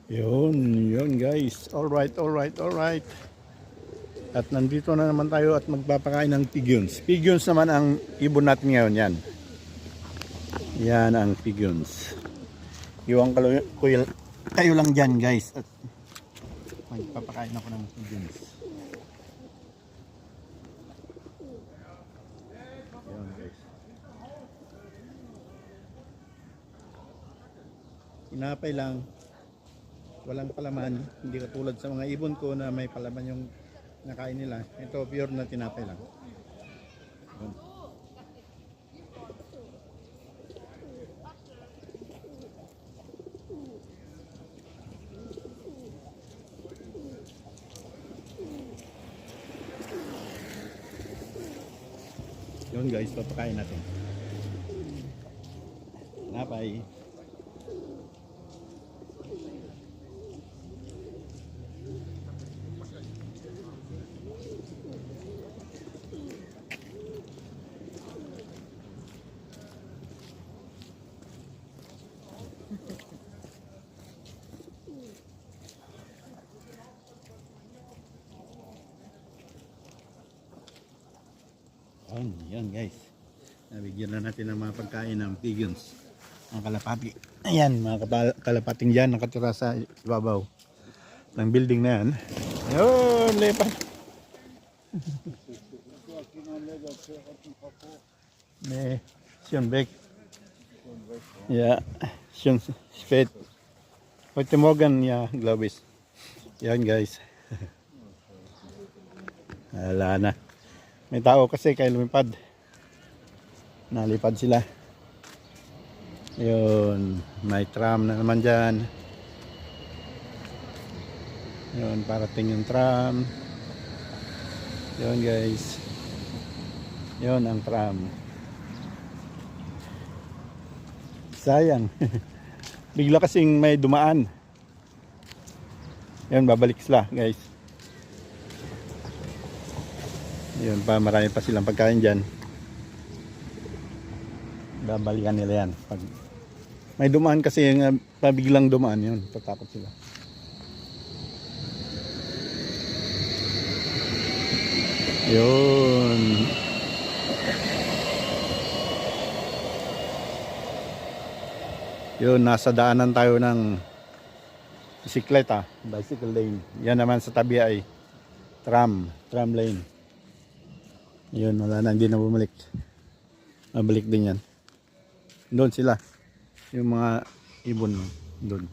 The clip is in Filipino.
Yun guys. Alright. At nandito na naman tayo at magpapakain ng pigeons. Pigeons naman ang ibon natin ngayon. Yan ang pigeons. Iwan kayo lang dyan guys. At magpapakain ako ng pigeons. Yan guys. Tinapay lang. Walang palaman. Hindi katulad sa mga ibon ko na may palaman yung nakain nila. Ito pure na tinapay lang. Yun guys, papakain natin. Tinapay. Yan guys, nabigyan na natin ng mga pagkain ng pigeons, ang kalapati. Ayan, mga kalapating dyan nakatira sa ibabaw ng building na yan. Ayun, lepas. Sionbek. Ya, Sionspet. Heute Morgen ya, glaube ich. Yan guys. Wala na. May tao kasi kaya lumipad. Nalipad sila. Yun, may tram na naman dyan. Yun, parating yung tram. Yun guys. Yun ang tram. Sayang. Bigla kasing may dumaan. Yun, babalik sila guys. Yun pa, marami pa silang pagkain dyan. Babalikan nila yan. Pag may dumaan kasi yung pabiglang dumaan yun. Tatakot sila. Yun. Yun, nasa daanan tayo ng bisikleta, bicycle lane. Yan naman sa tabi ay tram lane. Yun, wala na, hindi na bumalik. Mabalik din yan. Doon sila. Yung mga ibon doon.